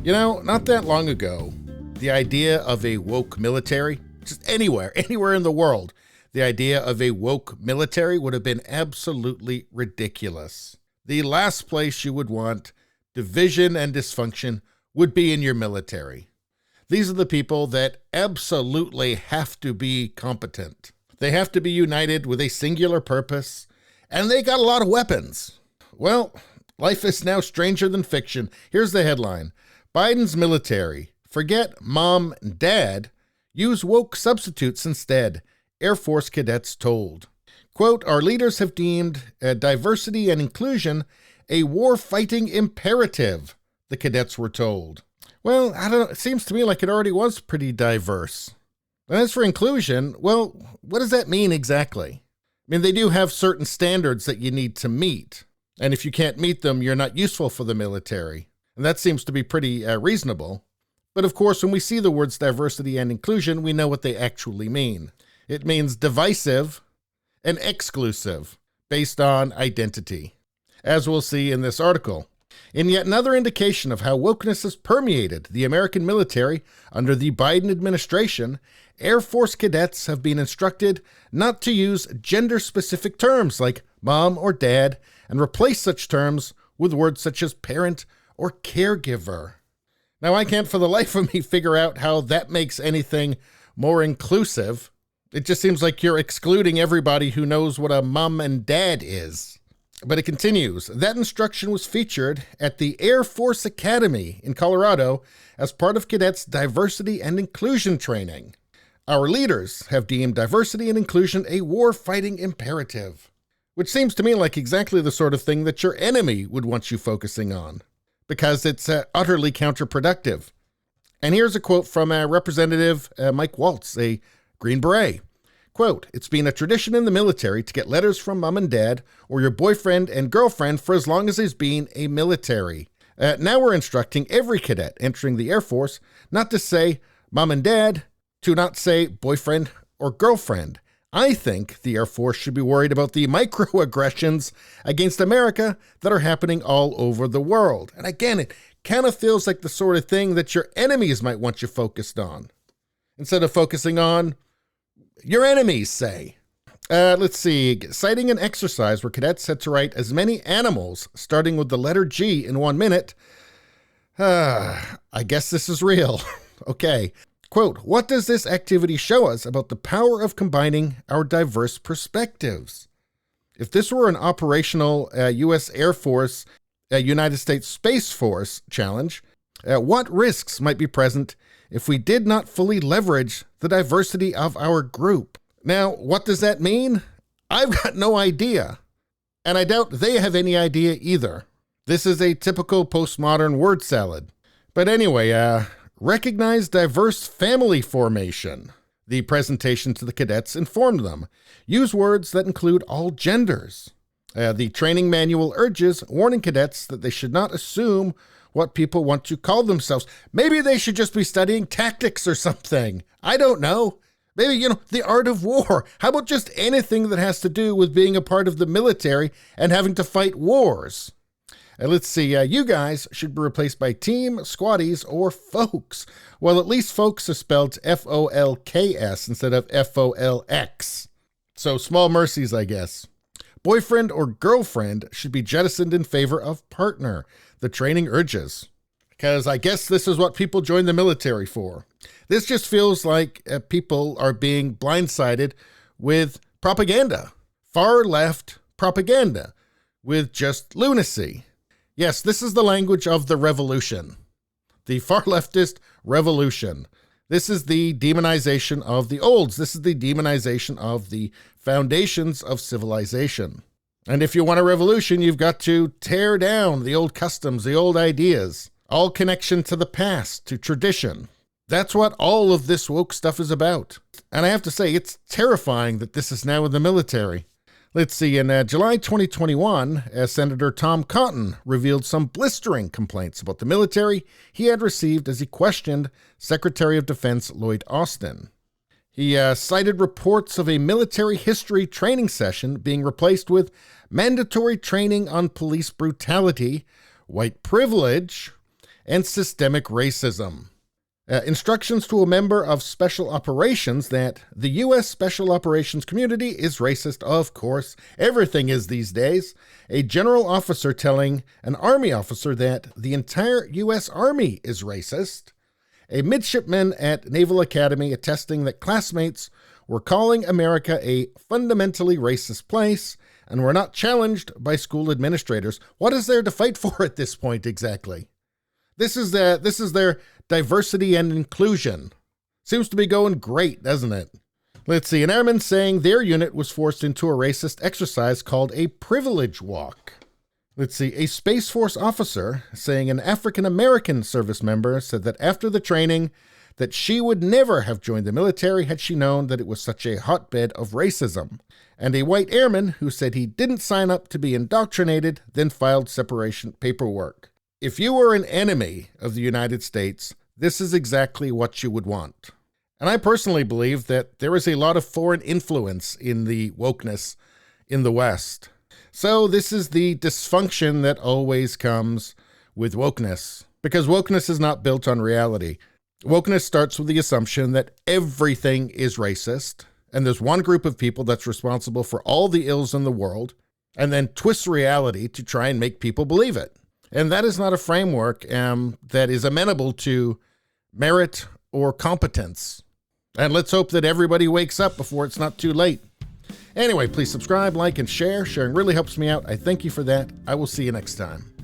Not that long ago, the idea of a woke military, just anywhere in the world, the idea of a woke military would have been absolutely ridiculous. The last place you would want division and dysfunction would be in your military. These are the people that absolutely have to be competent. They have to be united with a singular purpose, and they got a lot of weapons. Well, life is now stranger than fiction. Here's the headline. Biden's military. Forget mom and dad. Use woke substitutes instead. Air Force cadets told. Quote, our leaders have deemed diversity and inclusion a war-fighting imperative, the cadets were told. Well, I don't know. It seems to me like it already was pretty diverse. And as for inclusion, well, what does that mean exactly? I mean, they do have certain standards that you need to meet. And if you can't meet them, you're not useful for the military. And that seems to be pretty reasonable. But of course, when we see the words diversity and inclusion, we know what they actually mean. It means divisive and exclusive based on identity, as we'll see in this article. In yet another indication of how wokeness has permeated the American military under the Biden administration, Air Force cadets have been instructed not to use gender-specific terms like mom or dad and replace such terms with words such as parent or caregiver. Now, I can't for the life of me figure out how that makes anything more inclusive. It just seems like you're excluding everybody who knows what a mom and dad is. But it continues. That instruction was featured at the Air Force Academy in Colorado as part of cadets' diversity and inclusion training. Our leaders have deemed diversity and inclusion a war-fighting imperative, which seems to me like exactly the sort of thing that your enemy would want you focusing on, because it's utterly counterproductive. And here's a quote from Representative Mike Waltz, a Green Beret. Quote, it's been a tradition in the military to get letters from mom and dad or your boyfriend and girlfriend for as long as he's been a military. Now we're instructing every cadet entering the Air Force not to say mom and dad, to not say boyfriend or girlfriend. I think the Air Force should be worried about the microaggressions against America that are happening all over the world. And again, it kind of feels like the sort of thing that your enemies might want you focused on, instead of focusing on your enemies, say. Let's see. Citing an exercise where cadets had to write as many animals, starting with the letter G in 1 minute. I guess this is real. Okay. Quote, what does this activity show us about the power of combining our diverse perspectives? If this were an operational U.S. Air Force, United States Space Force challenge, what risks might be present if we did not fully leverage the diversity of our group? Now, what does that mean? I've got no idea. And I doubt they have any idea either. This is a typical postmodern word salad. But anyway, recognize diverse family formation. The presentation to the cadets informed them. Use words that include all genders. The training manual urges, warning cadets that they should not assume what people want to call themselves. Maybe they should just be studying tactics or something. I don't know. Maybe, the art of war. How about just anything that has to do with being a part of the military and having to fight wars? Let's see. You guys should be replaced by team, squaddies, or folks. Well, at least folks are spelled F-O-L-K-S instead of F-O-L-X. So small mercies, I guess. Boyfriend or girlfriend should be jettisoned in favor of partner, the training urges. Because I guess this is what people join the military for. This just feels like people are being blindsided with propaganda. Far left propaganda with just lunacy. Yes, this is the language of the revolution. The far leftist revolution. This is the demonization of the olds. This is the demonization of the foundations of civilization. And if you want a revolution, you've got to tear down the old customs, the old ideas, all connection to the past, to tradition. That's what all of this woke stuff is about. And I have to say, it's terrifying that this is now in the military. Let's see, in July 2021, Senator Tom Cotton revealed some blistering complaints about the military he had received as he questioned Secretary of Defense Lloyd Austin. He cited reports of a military history training session being replaced with mandatory training on police brutality, white privilege, and systemic racism. Instructions to a member of Special Operations that the U.S. Special Operations community is racist. Of course, everything is these days. A general officer telling an Army officer that the entire U.S. Army is racist. A midshipman at Naval Academy attesting that classmates were calling America a fundamentally racist place and were not challenged by school administrators. What is there to fight for at this point exactly? This is their diversity and inclusion. Seems to be going great, doesn't it? Let's see. An airman saying their unit was forced into a racist exercise called a privilege walk. Let's see. A Space Force officer saying an African-American service member said that after the training that she would never have joined the military had she known that it was such a hotbed of racism. And a white airman who said he didn't sign up to be indoctrinated, then filed separation paperwork. If you were an enemy of the United States, this is exactly what you would want. And I personally believe that there is a lot of foreign influence in the wokeness in the West. So this is the dysfunction that always comes with wokeness, because wokeness is not built on reality. Wokeness starts with the assumption that everything is racist, and there's one group of people that's responsible for all the ills in the world, and then twists reality to try and make people believe it. And that is not a framework that is amenable to merit or competence. And let's hope that everybody wakes up before it's not too late. Anyway, please subscribe, like, and share. Sharing really helps me out. I thank you for that. I will see you next time.